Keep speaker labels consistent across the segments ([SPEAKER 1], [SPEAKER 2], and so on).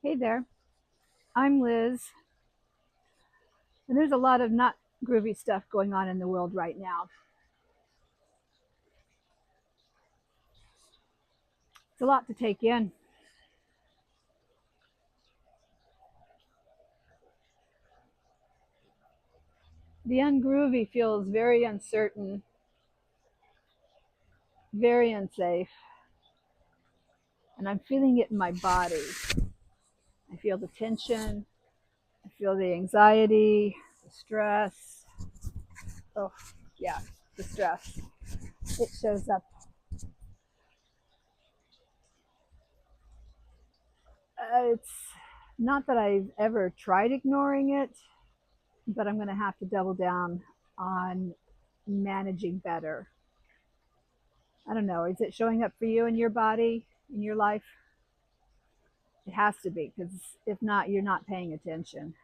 [SPEAKER 1] Hey there, I'm Liz, and there's a lot of not groovy stuff going on in the world right now. It's a lot to take in. The ungroovy feels very uncertain, very unsafe, and I'm feeling it in my body. I feel the tension, I feel the anxiety, the stress. Oh, yeah, the stress. It shows up. It's not that I've ever tried ignoring it, but I'm going to have to double down on managing better. I don't know. Is it showing up for you in your body, in your life? It has to be, because if not, you're not paying attention.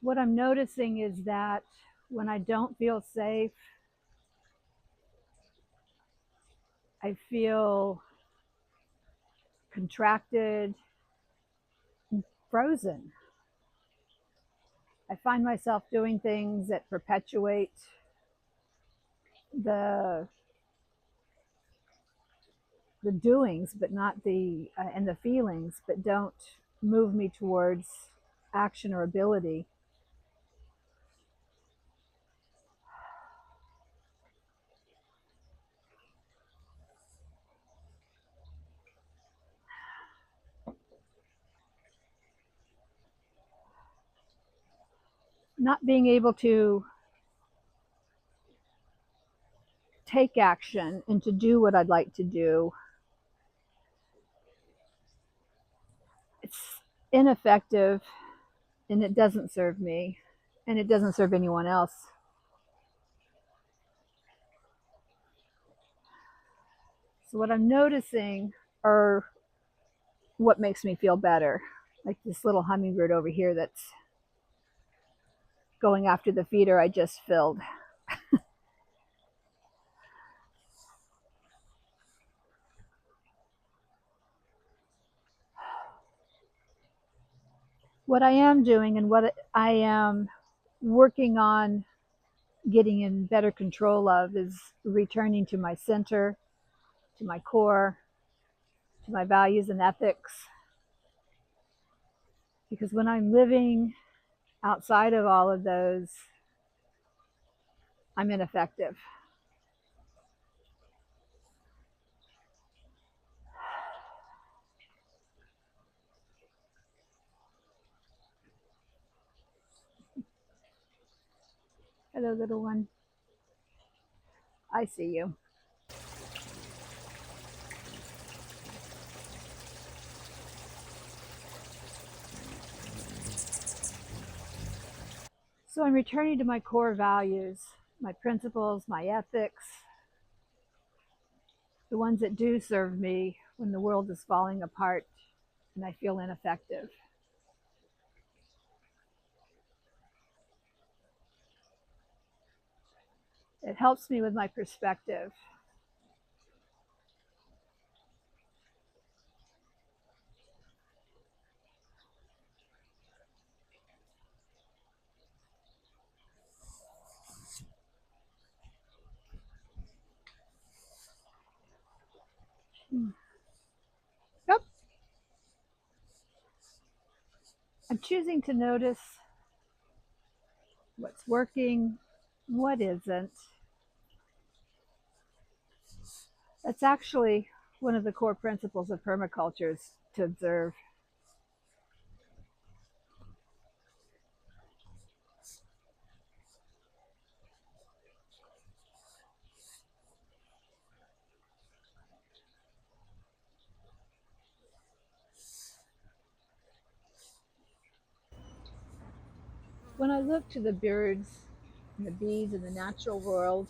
[SPEAKER 1] What I'm noticing is that when I don't feel safe, I feel contracted, frozen. I find myself doing things that perpetuate the the doings, but not the and the feelings, but don't move me towards action or ability. Not being able to take action and to do what I'd like to do, it's ineffective, and it doesn't serve me, and it doesn't serve anyone else. So what I'm noticing are what makes me feel better, like this little hummingbird over here that's going after the feeder I just filled. What I am doing and what I am working on getting in better control of is returning to my center, to my core, to my values and ethics. Because when I'm living outside of all of those, I'm ineffective. Hello, little one. I see you. So I'm returning to my core values, my principles, my ethics, the ones that do serve me when the world is falling apart and I feel ineffective. It helps me with my perspective. Yep. I'm choosing to notice what's working, what isn't. That's actually one of the core principles of permaculture is to observe. When I look to the birds and the bees in the natural world,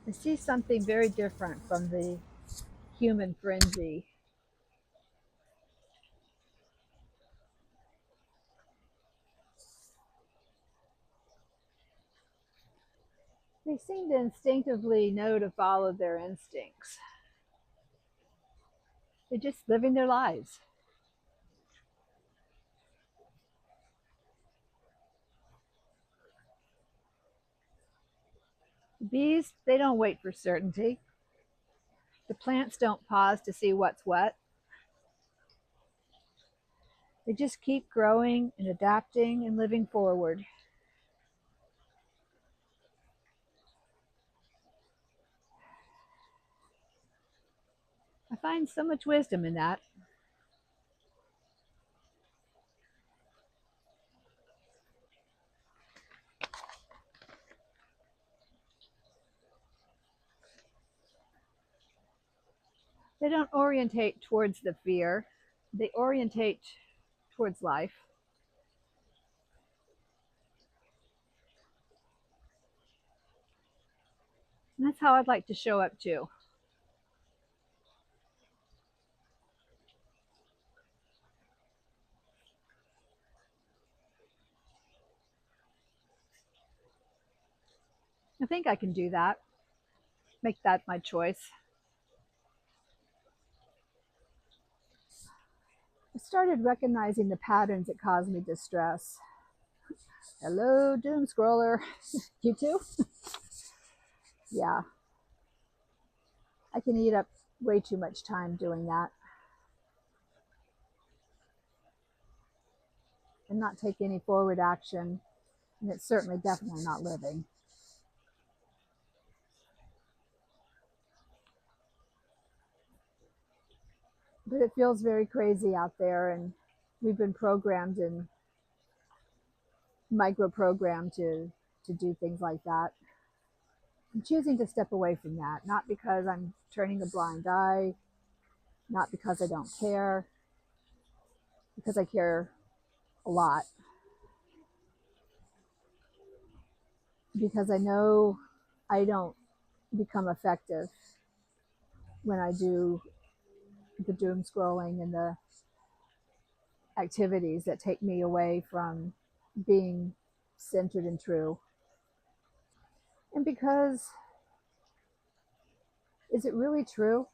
[SPEAKER 1] I see something very different from the human frenzy. They seem to instinctively know to follow their instincts. They're just living their lives. The bees, they don't wait for certainty. The plants don't pause to see what's what. They just keep growing and adapting and living forward. I find so much wisdom in that. They don't orientate towards the fear, they orientate towards life. And that's how I'd like to show up too. I think I can do that, make that my choice. I started recognizing the patterns that cause me distress. Hello, doom scroller. You too? Yeah, I can eat up way too much time doing that and not take any forward action. And it's certainly definitely not living. But it feels very crazy out there, and we've been programmed and micro programmed to do things like that. I'm choosing to step away from that, not because I'm turning a blind eye, not because I don't care, because I care a lot, because I know I don't become effective when I do the doom scrolling and the activities that take me away from being centered and true. And because, is it really true?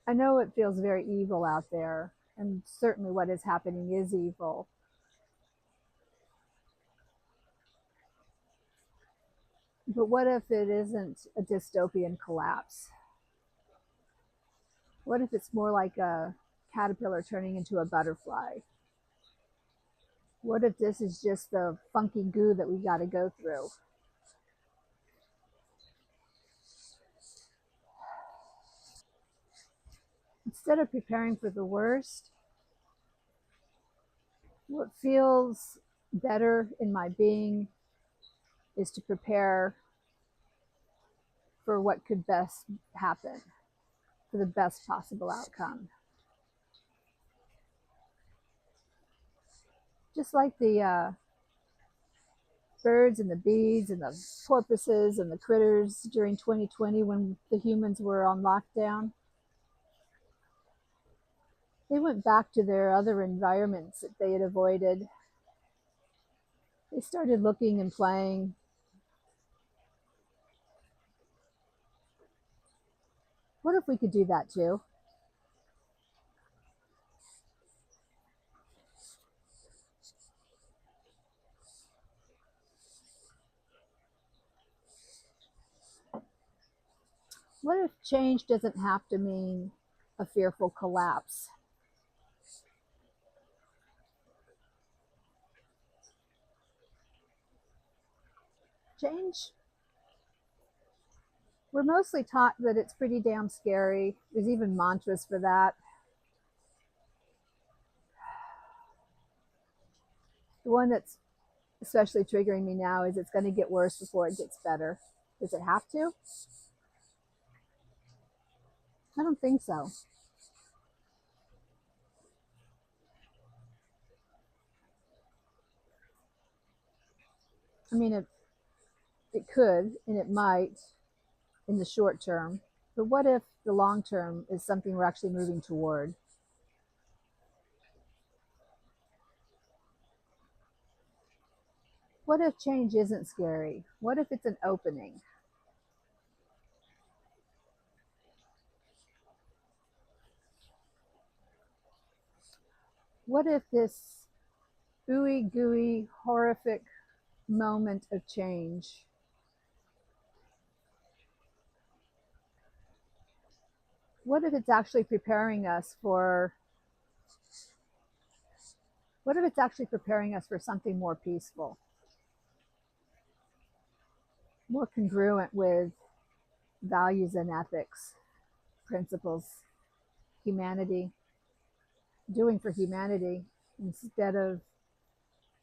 [SPEAKER 1] I know it feels very evil out there, and certainly what is happening is evil. But what if it isn't a dystopian collapse? What if it's more like a caterpillar turning into a butterfly? What if this is just the funky goo that we got to go through? Instead of preparing for the worst, what feels better in my being is to prepare for what could best happen, for the best possible outcome. Just like the birds and the bees and the porpoises and the critters during 2020 when the humans were on lockdown, they went back to their other environments that they had avoided. They started looking and playing. What if we could do that too? What if change doesn't have to mean a fearful collapse? Change, we're mostly taught that it's pretty damn scary. There's even mantras for that. The one that's especially triggering me now is it's going to get worse before it gets better. Does it have to? I don't think so. I mean, it could and it might in the short term, but what if the long term is something we're actually moving toward? What if change isn't scary? What if it's an opening? What if this ooey gooey, horrific moment of change, what if it's actually preparing us for what if it's actually preparing us for something more peaceful, more congruent with values and ethics, principles, humanity, doing for humanity instead of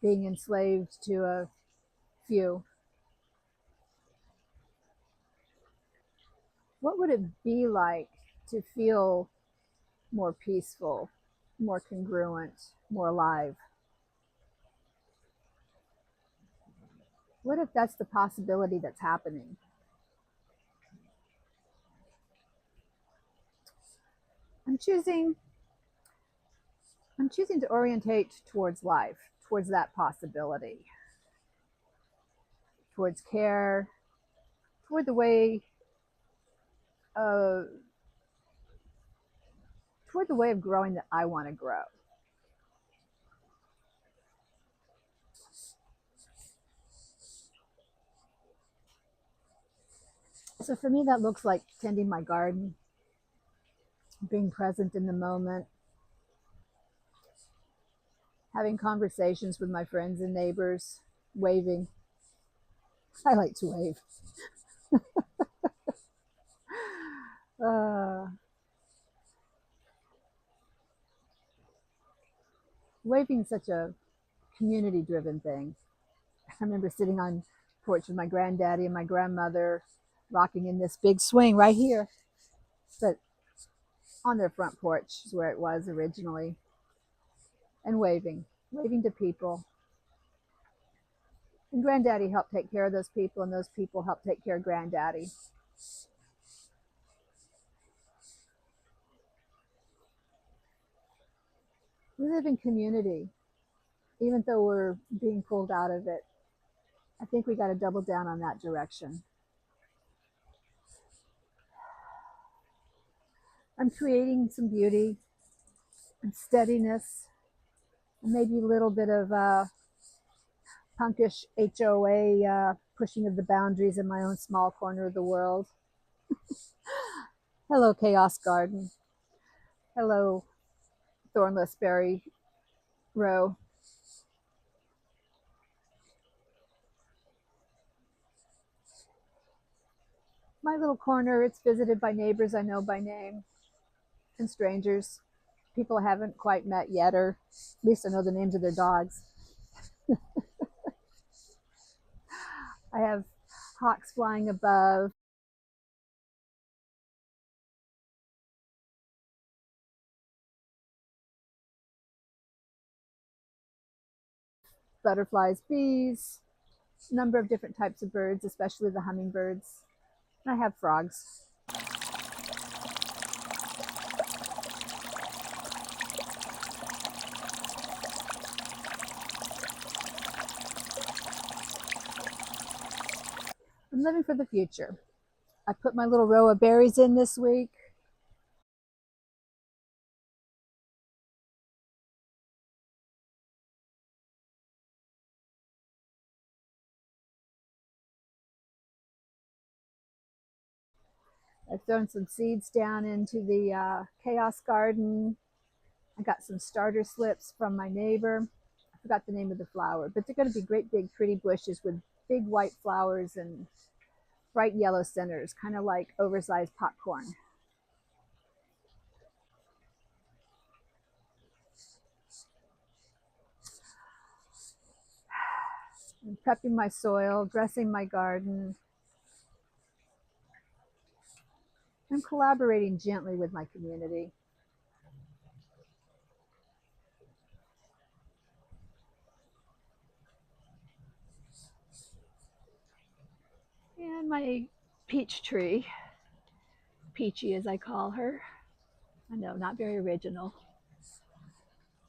[SPEAKER 1] being enslaved to a few? What would it be like to feel more peaceful, more congruent, more alive? What if that's the possibility that's happening? I'm choosing I'm choosing to orientate towards life, towards that possibility, towards care, toward the way uh, toward the way of growing that I want to grow. So for me, that looks like tending my garden, being present in the moment, having conversations with my friends and neighbors, waving. I like to wave. Uh, Waving is such a community driven thing. I remember sitting on porch with my granddaddy and my grandmother rocking in this big swing right here, but on their front porch is where it was originally, and waving to people. And granddaddy helped take care of those people, and those people helped take care of granddaddy. We live in community, even though we're being pulled out of it. I think we got to double down on that direction. I'm creating some beauty and steadiness, and maybe a little bit of punkish HOA pushing of the boundaries in my own small corner of the world. Hello, Chaos Garden. Hello, Thornless Berry Row. My little corner, it's visited by neighbors I know by name and strangers, people I haven't quite met yet, or at least I know the names of their dogs. I have hawks flying above, butterflies, bees, a number of different types of birds, especially the hummingbirds. And I have frogs. I'm living for the future. I put my little row of berries in this week. I've thrown some seeds down into the chaos garden. I got some starter slips from my neighbor. I forgot the name of the flower, but they're going to be great big pretty bushes with big white flowers and bright yellow centers, kind of like oversized popcorn. I'm prepping my soil, dressing my garden. I'm collaborating gently with my community. my peach tree, Peachy as I call her. I know, not very original.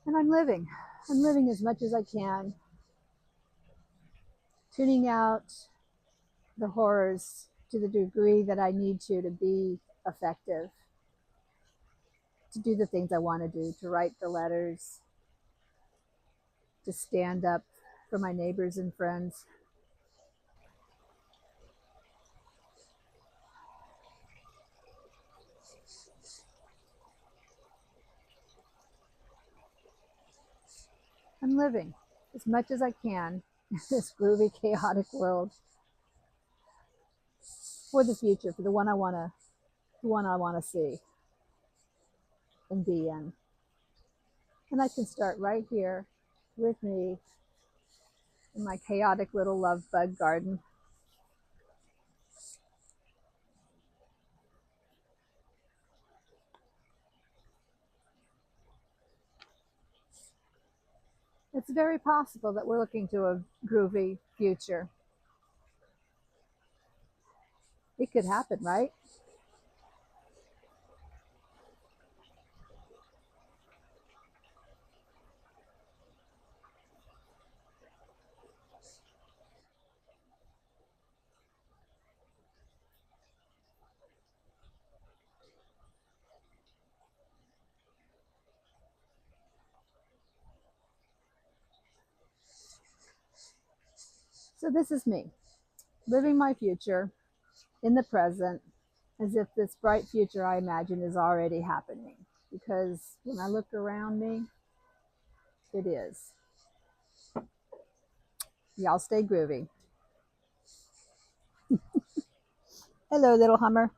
[SPEAKER 1] And I'm living. I'm living as much as I can, tuning out the horrors to the degree that I need to be effective, to do the things I want to do, to write the letters, to stand up for my neighbors and friends. I'm living as much as I can in this groovy, chaotic world for the future, for the one I want to see and be in. And I can start right here with me in my chaotic little love bug garden. It's very possible that we're looking to a groovy future. It could happen, right? So this is me, living my future in the present as if this bright future I imagine is already happening. Because when I look around me, it is. Y'all stay groovy. Hello, little Hummer.